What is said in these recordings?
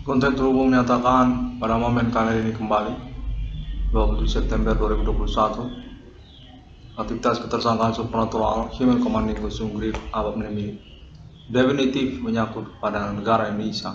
Konten terhubung menyatakan pada momen kali ini kembali 27 September 2021 aktivitas ketersangkaan supernatural Human Commanding Gusung Grip Abab Menemi definitif menyangkut pada negara Indonesia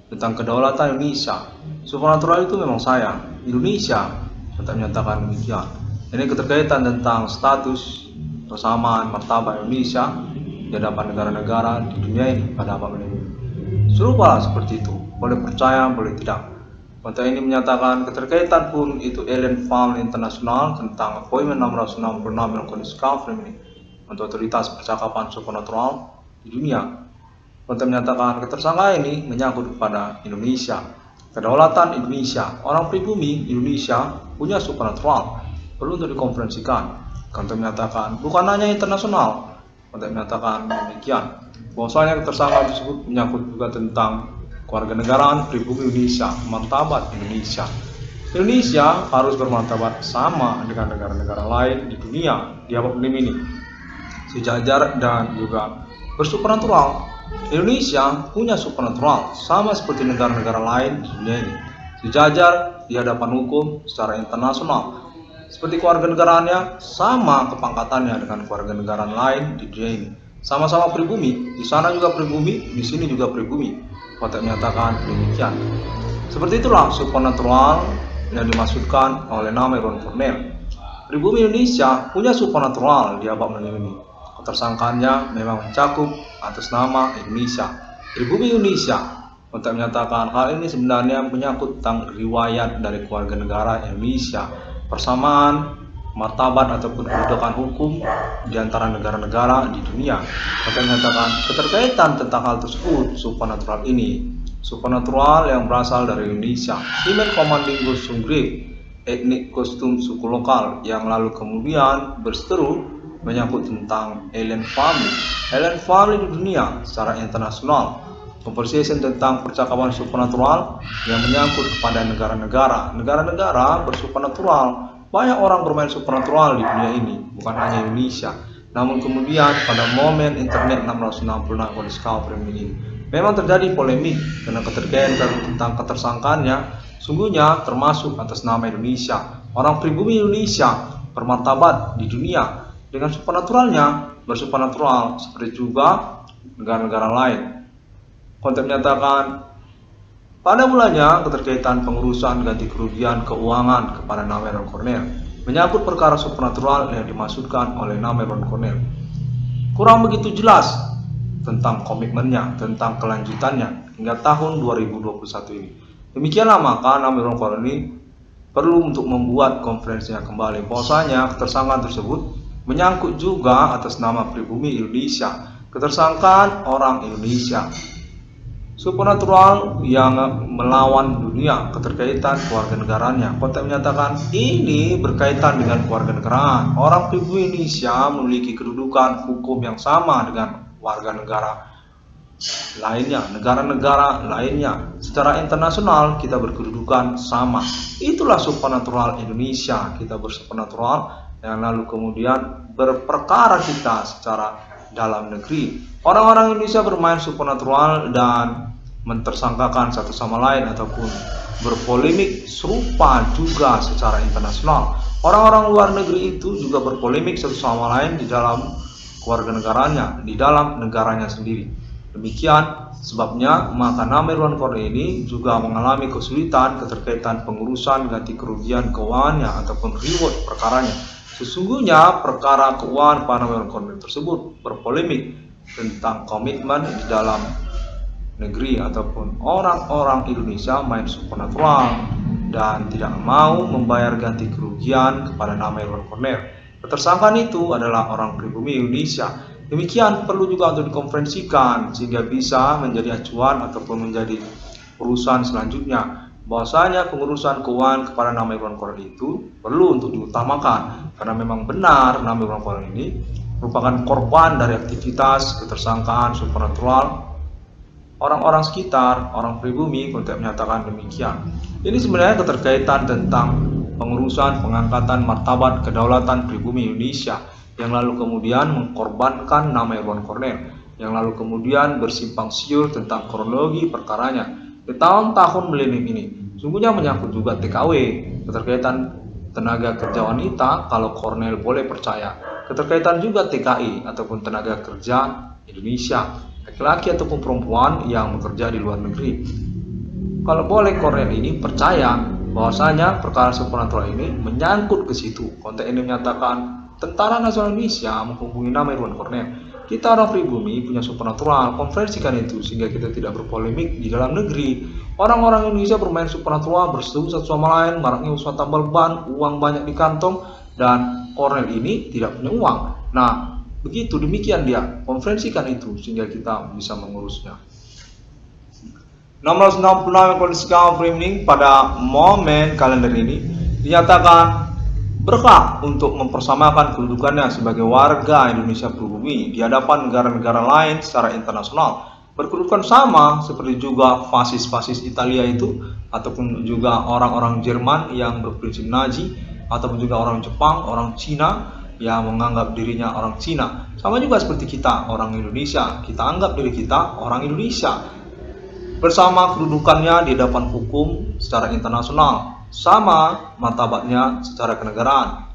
tentang kedaulatan Indonesia. Supernatural itu memang saya Indonesia tetap menyatakan demikian. Ini keterkaitan tentang status persamaan martabat Indonesia di hadapan negara-negara di dunia ini pada abad ini. Serupa seperti itu, boleh percaya boleh tidak. Konten ini menyatakan keterkaitan pun itu Alien Farm International tentang appointment 666 melakukan discovery untuk otoritas percakapan supernatural di dunia. Konten menyatakan ketersangkaan ini menyangkut kepada Indonesia, kedaulatan Indonesia. Orang pribumi Indonesia punya supernatural, perlu untuk dikonferensikan. Konten menyatakan bukan hanya internasional. Konten menyatakan demikian, bahwasanya ketersangkaan tersebut menyangkut juga tentang kewarganegaraan pribumi Indonesia, martabat Indonesia. Indonesia harus bermartabat sama dengan negara-negara lain di dunia di abad ini, sejajar dan juga bersupernatural. Indonesia punya supernatural sama seperti negara-negara lain di dunia ini, sejajar di hadapan hukum secara internasional. Seperti kewarganegaraannya sama kepangkatannya dengan kewarganegaraan lain di dunia ini. Sama-sama pribumi, di sana juga pribumi, di sini juga pribumi. Konten menyatakan demikian. Seperti itulah supernatural yang dimaksudkan oleh nama Ron Cornell. Pribumi Indonesia punya supernatural di abad ini. Ketersangkaannya memang mencakup atas nama Indonesia. Pribumi Indonesia. Konten menyatakan hal ini sebenarnya menyangkut tentang riwayat dari keluarga negara Indonesia, persamaan martabat ataupun kedudukan hukum di antara negara-negara di dunia. Konten menyatakan keterkaitan tentang hal tersebut supernatural ini. Supernatural yang berasal dari Indonesia, Human Commanding Gusung Grip, etnik kostum suku lokal yang lalu kemudian berseteru menyangkut tentang alien family di dunia secara internasional. Conversation tentang percakapan supernatural yang menyangkut kepada negara-negara bersupernatural. Banyak orang bermain supernatural di dunia ini, bukan hanya Indonesia. Namun kemudian pada momen internet 666 discovery ini memang terjadi polemik karena keterkaitan tentang ketersangkaannya sungguhnya termasuk atas nama Indonesia. Orang pribumi Indonesia bermartabat di dunia dengan supernaturalnya bersupernatural seperti juga negara-negara lain. Konten menyatakan pada mulanya keterkaitan pengurusan ganti kerugian keuangan kepada nama Ron Cornell menyangkut perkara supernatural yang dimaksudkan oleh nama Ron Cornell. Kurang begitu jelas tentang komitmennya, tentang kelanjutannya hingga tahun 2021 ini. Demikianlah maka nama Ron Cornell ini perlu untuk membuat konferensinya kembali. Bahwasanya ketersangkaan tersebut menyangkut juga atas nama pribumi Indonesia, ketersangkaan orang Indonesia. Supernatural yang melawan dunia, keterkaitan kewarganegaranya. Konten menyatakan ini berkaitan dengan kewarganegaraan. Orang pribumi Indonesia memiliki kedudukan hukum yang sama dengan warga negara lainnya, negara-negara lainnya. Secara internasional kita berkedudukan sama. Itulah supernatural Indonesia. Kita bersupernatural yang lalu kemudian berperkara kita secara dalam negeri. Orang-orang Indonesia bermain supernatural dan mentersangkakan satu sama lain ataupun berpolemik serupa juga secara internasional. Orang-orang luar negeri itu juga berpolemik satu sama lain di dalam kewarganegaranya, di dalam negaranya sendiri. Demikian sebabnya maka nama Ron Cornell ini juga mengalami kesulitan keterkaitan pengurusan ganti kerugian keuangannya ataupun reward perkaranya. Sesungguhnya perkara keuangan pada Ron Cornell tersebut berpolemik tentang komitmen di dalam negeri ataupun orang-orang Indonesia main supernatural dan tidak mau membayar ganti kerugian kepada nama Ron Cornell. Ketersangkaan itu adalah orang pribumi Indonesia. Demikian perlu juga untuk dikonferensikan sehingga bisa menjadi acuan ataupun menjadi urusan selanjutnya. Bahwasanya pengurusan keuangan kepada nama Ron Cornell itu perlu untuk diutamakan karena memang benar nama Ron Cornell ini merupakan korban dari aktivitas ketersangkaan supernatural orang-orang sekitar, orang pribumi. Konten menyatakan demikian. Ini sebenarnya keterkaitan tentang pengurusan pengangkatan martabat kedaulatan pribumi Indonesia yang lalu kemudian mengkorbankan nama Ron Cornell, yang lalu kemudian bersimpang siur tentang kronologi perkaranya. Di tahun-tahun milenium ini, sungguhnya menyangkut juga TKW, keterkaitan tenaga kerja wanita, kalau Cornell boleh percaya, keterkaitan juga TKI ataupun tenaga kerja Indonesia, laki-laki ataupun perempuan yang bekerja di luar negeri. Kalau boleh Cornell ini percaya bahwasanya perkara supernatural ini menyangkut ke situ. Konteks ini menyatakan Tentara Nasional Indonesia menghubungi nama Irwan Cornell. Kita orang pribumi punya supernatural, konversikan itu sehingga kita tidak berpolemik di dalam negeri. Orang-orang Indonesia bermain supernatural, bersetubuh satu sama lain, maraknya usaha tambal ban, uang banyak di kantong, dan Cornell ini tidak punya uang. Nah, begitu demikian dia konferensikan itu sehingga kita bisa mengurusnya. 1666 kondisikan framing pada momen kalender ini dinyatakan berhak untuk mempersamakan kedudukannya sebagai warga Indonesia pribumi di hadapan negara-negara lain secara internasional, berkedudukan sama seperti juga fasis-fasis Italia itu, ataupun juga orang-orang Jerman yang berprinsip Nazi, ataupun juga orang Jepang, orang Cina yang menganggap dirinya orang Cina. Sama juga seperti kita, orang Indonesia, kita anggap diri kita orang Indonesia, bersama kedudukannya di hadapan hukum secara internasional, sama martabatnya secara kenegaraan.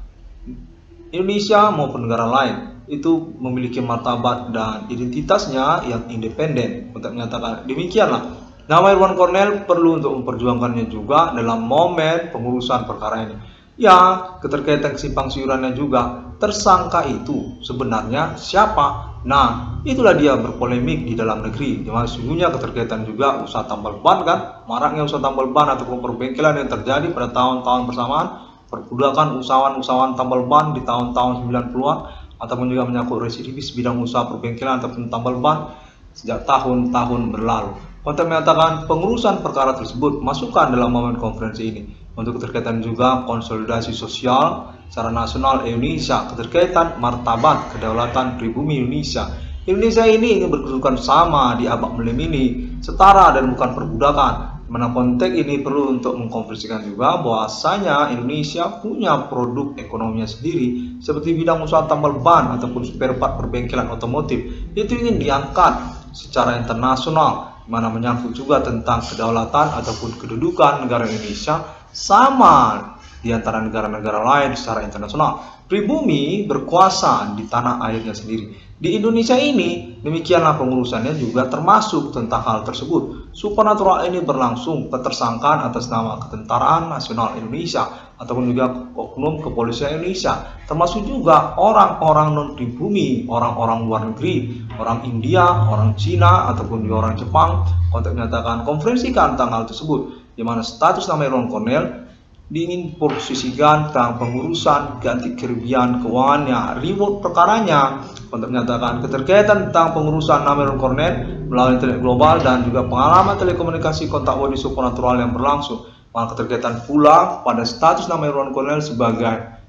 Indonesia maupun negara lain itu memiliki martabat dan identitasnya yang independen. Untuk menyatakan demikianlah, nama Irwan Cornell perlu untuk memperjuangkannya juga dalam momen pengurusan perkara ini. Ya, keterkaitan kesimpang siurannya juga. Tersangka itu sebenarnya siapa? Nah, itulah dia berpolemik di dalam negeri. Dimana sesungguhnya keterkaitan juga usaha tambal ban kan, maraknya usaha tambal ban ataupun perbengkelan yang terjadi pada tahun-tahun bersamaan, perbudakan usahawan-usahawan tambal ban di tahun-tahun 90-an, ataupun juga menyangkut residivis bidang usaha perbengkelan ataupun tambal ban sejak tahun-tahun berlalu. Konteks menyatakan pengurusan perkara tersebut masukkan dalam momen konferensi ini untuk keterkaitan juga konsolidasi sosial secara nasional Indonesia, keterkaitan martabat kedaulatan pribumi Indonesia. Indonesia ini ingin berkedudukan sama di abad milenium ini, setara dan bukan perbudakan. Mana konteks ini perlu untuk mengkonversikan juga bahwasanya Indonesia punya produk ekonominya sendiri seperti bidang usaha tambal ban ataupun spare part perbengkelan otomotif. Itu ingin diangkat secara internasional, mana menyangkut juga tentang kedaulatan ataupun kedudukan negara Indonesia sama di antara negara-negara lain secara internasional. Pribumi berkuasa di tanah airnya sendiri. Di Indonesia ini, demikianlah pengurusannya juga termasuk tentang hal tersebut. Supernatural ini berlangsung ketersangkaan atas nama Ketentaraan Nasional Indonesia ataupun juga oknum kepolisian Indonesia, termasuk juga orang-orang non-pribumi, orang-orang luar negeri, orang India, orang Cina ataupun juga orang Jepang. Konteks menyatakan konferensikan tentang hal tersebut, di mana status nama Irwan Cornell diingin posisikan tentang pengurusan ganti kerugian keuangannya, reward perkaranya, untuk menyatakan keterkaitan tentang pengurusan nama Irwan Cornell melalui internet global dan juga pengalaman telekomunikasi kontak body supernatural yang berlangsung. Maka keterkaitan pula pada status nama Irwan Cornell sebagai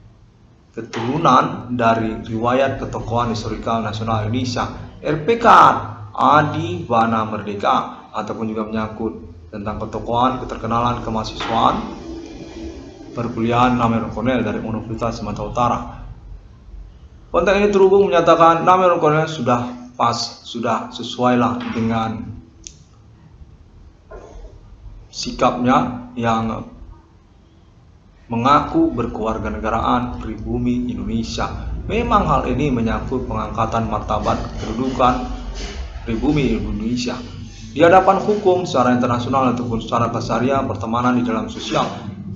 keturunan dari riwayat ketokohan historikal nasional Indonesia, RPK Adi Wana Merdeka, ataupun juga menyangkut tentang ketokohan keterkenalan kemahasiswaan perkuliahan nama Irwan Cornell dari Universitas Sumatera Utara. Konteks ini terhubung menyatakan nama Irwan Cornell sudah pas, sudah sesuai lah dengan sikapnya yang mengaku berkewarganegaraan pribumi Indonesia. Memang hal ini menyangkut pengangkatan martabat kedudukan pribumi Indonesia di hadapan hukum secara internasional ataupun secara kasariah pertemanan di dalam sosial.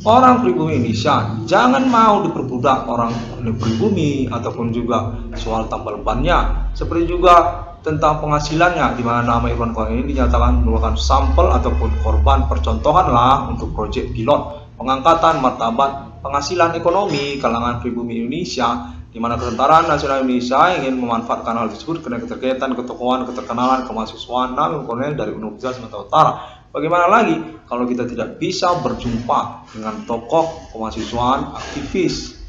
Orang pribumi Indonesia jangan mau diperbudak orang pribumi ataupun juga soal tambal bannya, seperti juga tentang penghasilannya, di mana nama Irwan Cornell ini dinyatakan merupakan sampel ataupun korban percontohan lah untuk proyek pilot pengangkatan martabat penghasilan ekonomi kalangan pribumi Indonesia, di mana Ketentaraan Nasional Indonesia ingin memanfaatkan hal tersebut karena keterkaitan ketokohan keterkenalan kemahasiswaan nama Irwan Cornell dari Universitas Sumatera Utara. Bagaimana lagi kalau kita tidak bisa berjumpa dengan tokoh kemahasiswaan aktivis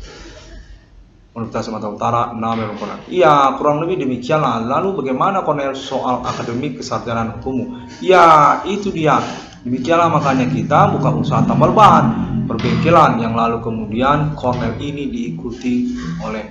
Universitas Sumatera Utara nama Irwan Cornell? Iya, kurang lebih demikianlah. Lalu bagaimana Cornell soal akademik kesarjanaan hukum? Ya, itu dia. Demikianlah makanya kita buka usaha tambal ban, perbengkelan yang lalu kemudian Cornell ini diikuti oleh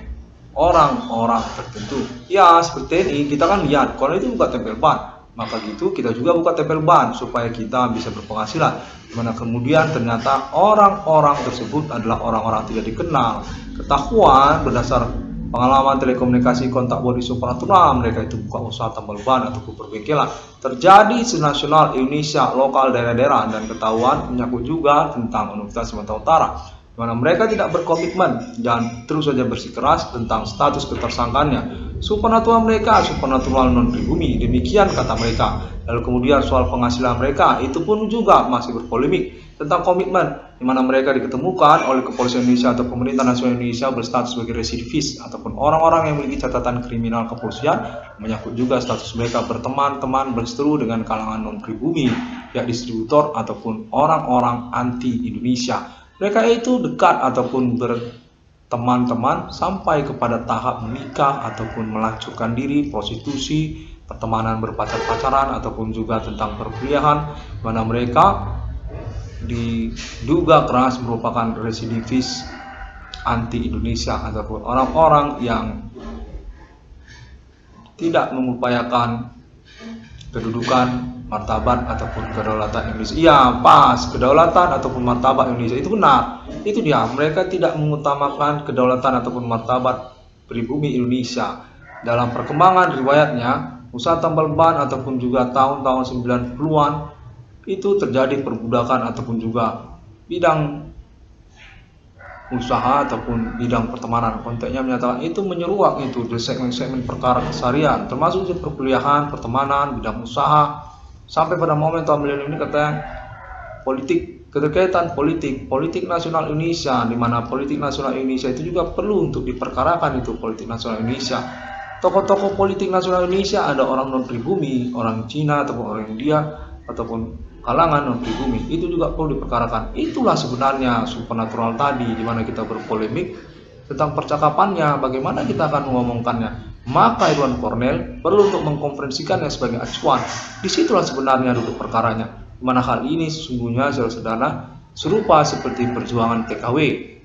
orang-orang tertentu. Ya, seperti ini kita kan lihat Cornell itu buka tambal ban. Maka gitu kita juga buka tempel ban supaya kita bisa berpenghasilan. Dimana kemudian ternyata orang-orang tersebut adalah orang-orang tidak dikenal. Ketahuan berdasar pengalaman telekomunikasi kontak bodi supranatural, mereka itu buka usaha tambal ban ataupun perbengkelan. Terjadi senasional Indonesia, lokal daerah-daerah, dan ketahuan menyangkut juga tentang Universitas Sumatera Utara, di mana mereka tidak berkomitmen dan terus saja bersikeras tentang status ketersangkaannya. Supernatural mereka, supernatural non pribumi, demikian kata mereka. Lalu kemudian soal penghasilan mereka, itu pun juga masih berpolemik tentang komitmen, di mana mereka diketemukan oleh kepolisian Indonesia atau pemerintah nasional Indonesia berstatus sebagai residivis ataupun orang-orang yang memiliki catatan kriminal kepolisian, menyangkut juga status mereka berteman-teman berseteru dengan kalangan non pribumi, pihak distributor ataupun orang-orang anti Indonesia. Mereka itu dekat ataupun berteman-teman sampai kepada tahap menikah ataupun melacurkan diri, prostitusi, pertemanan berpacar-pacaran ataupun juga tentang perkuliahan, mana mereka diduga keras merupakan residivis anti Indonesia ataupun orang-orang yang tidak mengupayakan kedudukan, martabat ataupun kedaulatan Indonesia. Iya, pas, kedaulatan ataupun martabat Indonesia itu benar. Itu dia, mereka tidak mengutamakan kedaulatan ataupun martabat pribumi Indonesia. Dalam perkembangan riwayatnya, usaha tambal ban ataupun juga tahun-tahun 90-an itu terjadi perbudakan ataupun juga bidang usaha ataupun bidang pertemanan. Konteksnya menyatakan itu menyeruak itu di segmen-segmen perkara keseharian, termasuk di perkuliahan, pertemanan, bidang usaha, sampai pada momen tahun milenium ini katanya politik, keterkaitan politik nasional Indonesia, di mana politik nasional Indonesia itu juga perlu untuk diperkarakan itu politik nasional Indonesia. Tokoh-tokoh politik nasional Indonesia ada orang non pribumi, orang Cina ataupun orang India ataupun kalangan non pribumi, itu juga perlu diperkarakan. Itulah sebenarnya supernatural tadi, di mana kita berpolemik tentang percakapannya, bagaimana kita akan mengomongkannya. Maka Irwan Cornell perlu untuk mengkonferensikannya sebagai acuan. Disitulah sebenarnya duduk perkaranya, di mana hal ini sesungguhnya saudara-saudara serupa seperti perjuangan TKW,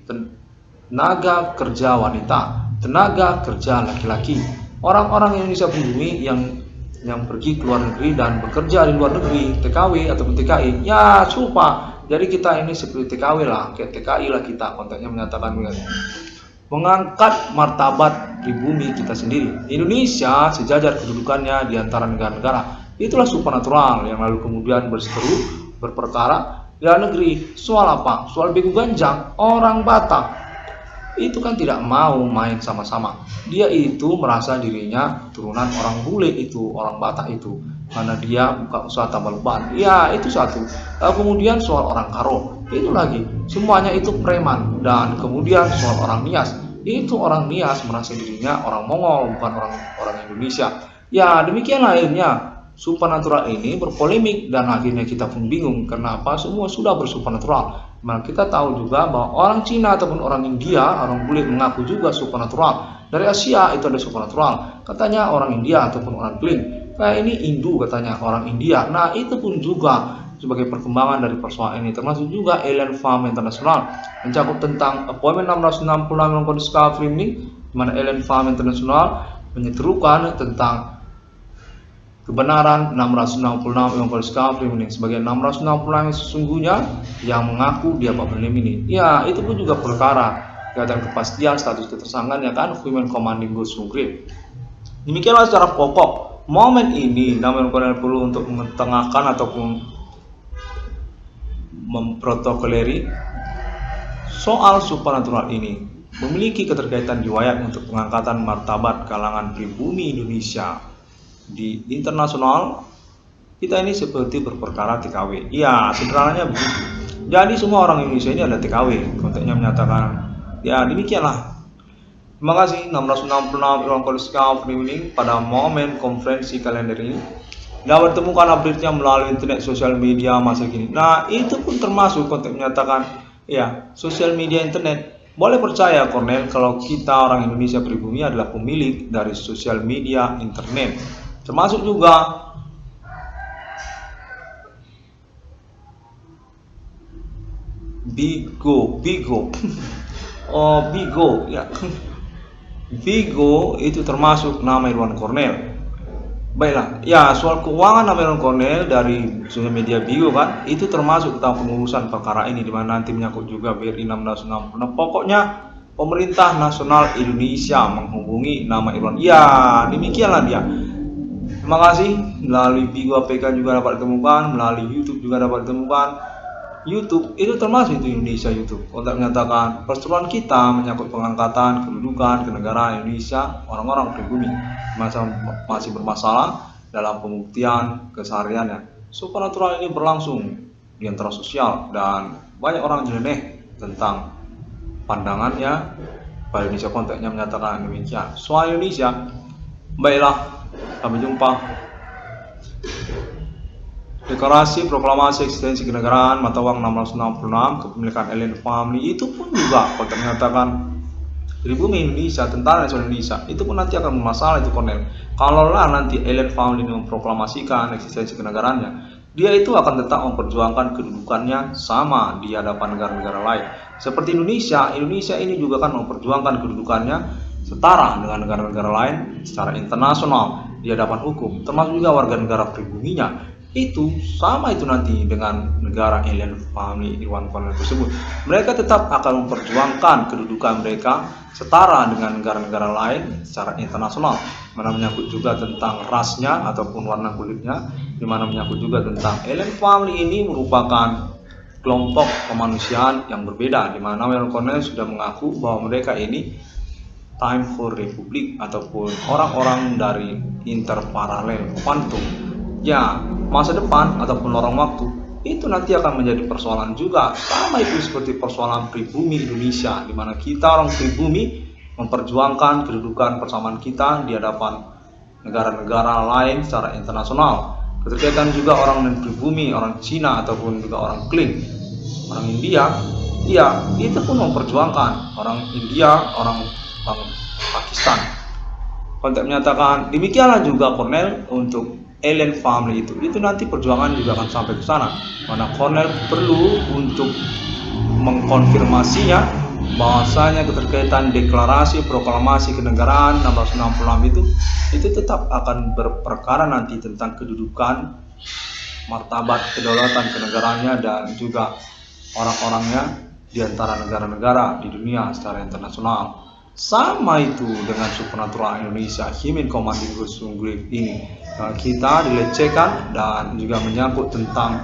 tenaga kerja wanita, tenaga kerja laki-laki, orang-orang Indonesia pribumi yang pergi ke luar negeri dan bekerja di luar negeri, TKW ataupun TKI, ya serupa. Jadi kita ini seperti TKW lah, kayak TKI lah kita. Konteksnya menyatakan mengangkat martabat pribumi kita sendiri. Indonesia sejajar kedudukannya di antara negara-negara. Itulah supernatural yang lalu kemudian berseteru, berperkara di luar negeri. Soal apa? Soal begu ganjang, orang Batak itu kan tidak mau main sama-sama. Dia itu merasa dirinya turunan orang bule itu, orang Batak itu, karena dia buka usaha tambal ban. Ya, itu satu. Kemudian soal orang Karo, itu lagi. Semuanya itu preman. Dan kemudian soal orang Nias, itu orang Nias merasa dirinya orang Mongol, bukan orang Indonesia. Ya, demikian akhirnya supernatural ini berpolemik dan akhirnya kita pun bingung kenapa semua sudah bersupernatural. Nah, kita tahu juga bahwa orang Cina ataupun orang India, orang bule mengaku juga supernatural. Dari Asia itu ada supernatural. Katanya orang India ataupun orang Kling, kayak ini Hindu katanya orang India. Nah, itu pun juga sebagai perkembangan dari persoalan ini, termasuk juga Alien Farm International mencakup tentang Appointment 666 Code Discovery ini, di mana Alien Farm International menyeterukan tentang kebenaran 666 yang Discovery ini sebagai 666 yang sesungguhnya yang mengaku dia Pak Benim ini. Ya, itu pun juga perkara dan kepastian status ketersangkaan ya kan, Women Commanding Ghost Grip. Demikianlah secara pokok momen ini namun perlu untuk mengetengahkan ataupun memprotokoleri soal supernatural ini memiliki keterkaitan riwayat untuk pengangkatan martabat kalangan pribumi Indonesia di internasional. Kita ini seperti berperkara TKW. Ya, sederhananya begitu. Jadi semua orang Indonesia ini ada TKW. Konteksnya menyatakan ya demikianlah. Terima kasih 666 Irwan Cornell pada momen konferensi kalender ini. Dapat temukan update-nya melalui internet, sosial media masa kini. Nah, itu pun termasuk konteks menyatakan ya, sosial media internet. Boleh percaya Cornell kalau kita orang Indonesia pribumi adalah pemilik dari sosial media internet. Termasuk juga Bigo oh Bigo ya. Bigo itu termasuk nama Irwan Cornell. Baiklah, ya soal keuangan Ameron Cornell dari sosial media Bigo kan, itu termasuk tentang pengurusan perkara ini di mana nanti menyangkut juga BRI 1660. Nah, pokoknya pemerintah nasional Indonesia menghubungi nama Irwan. Ya, demikianlah dia. Terima kasih. Melalui Bigo APK juga dapat ditemukan, melalui YouTube juga dapat ditemukan. YouTube itu termasuk itu Indonesia YouTube untuk menyatakan perseteruan kita menyangkut pengangkatan kedudukan kenegaraan Indonesia orang-orang pribumi masih bermasalah dalam pembuktian kesehariannya. Supernatural ini berlangsung di antara sosial dan banyak orang nyeleneh tentang pandangannya pada Indonesia, konteksnya menyatakan demikian soal Indonesia. Baiklah, sampai jumpa. Deklarasi Proklamasi Eksistensi Kenegaraan Mata Uang 1666 kepemilikan Alien Family itu pun juga kalau menyatakan pribumi Indonesia, tentara nasional Indonesia, itu pun nanti akan bermasalah itu Cornell. Kalaulah nanti Alien Family memproklamasikan eksistensi kenegaraannya, dia itu akan tetap memperjuangkan kedudukannya sama di hadapan negara-negara lain. Seperti Indonesia ini juga kan memperjuangkan kedudukannya setara dengan negara-negara lain secara internasional di hadapan hukum, termasuk juga warga negara pribuminya. Itu sama itu nanti dengan negara Alien Family Irwan Cornell tersebut. Mereka tetap akan memperjuangkan kedudukan mereka setara dengan negara-negara lain secara internasional, mana menyangkut juga tentang rasnya ataupun warna kulitnya, di mana menyangkut juga tentang Alien Family ini merupakan kelompok kemanusiaan yang berbeda, di mana Irwan Cornell sudah mengaku bahwa mereka ini time for republic ataupun orang-orang dari interparalel quantum. Ya, masa depan ataupun lorong waktu itu nanti akan menjadi persoalan juga, sama itu seperti persoalan pribumi Indonesia, di mana kita orang pribumi memperjuangkan kedudukan persamaan kita di hadapan negara-negara lain secara internasional. Keterkaitan juga orang non pribumi, orang Cina ataupun juga orang Kling, orang India, ya itu pun memperjuangkan orang India, orang Pakistan. Konteks menyatakan demikianlah juga Cornell untuk Alien Family itu nanti perjuangan juga akan sampai ke sana. Mana Cornell perlu untuk mengkonfirmasinya bahwasanya keterkaitan deklarasi proklamasi kenegaraan 1666 itu tetap akan berperkara nanti tentang kedudukan, martabat, kedaulatan kenegaraannya dan juga orang-orangnya di antara negara-negara di dunia secara internasional. Sama itu dengan Supernatural Indonesia Human Commanding Group ini, kita dilecehkan dan juga menyangkut tentang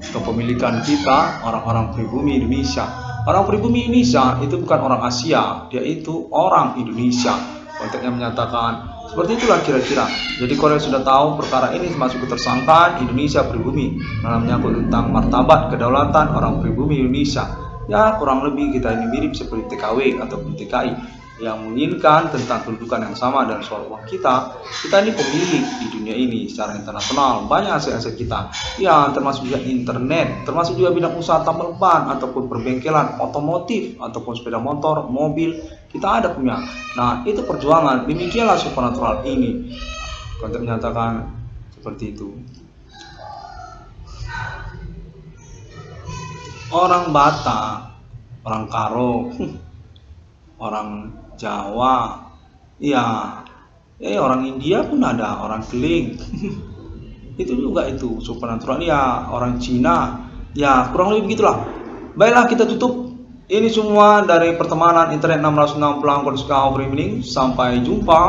kepemilikan kita orang-orang pribumi Indonesia. Orang pribumi Indonesia itu bukan orang Asia, dia itu orang Indonesia. Konteksnya menyatakan seperti itulah kira-kira. Jadi Korea sudah tahu perkara ini masuk ke tersangkaan Indonesia pribumi, dalam menyangkut tentang martabat kedaulatan orang pribumi Indonesia. Ya kurang lebih kita ini mirip seperti TKW ataupun TKI yang menginginkan tentang kedudukan yang sama dan soal uang kita ini pemilik di dunia ini secara internasional. Banyak aset-aset kita, ya termasuk juga internet, termasuk juga bidang usaha tambal ban ataupun perbengkelan otomotif ataupun sepeda motor, mobil, kita ada punya. Nah itu perjuangan, demikianlah Supernatural ini. Konteks menyatakan seperti itu. Orang Batak, orang Karo, orang Jawa, ya, orang India pun ada, orang Keling, itu juga itu Supernatural, ya, orang Cina, ya kurang lebih begitulah. Baiklah kita tutup ini semua dari pertemanan internet 660 Sampai jumpa.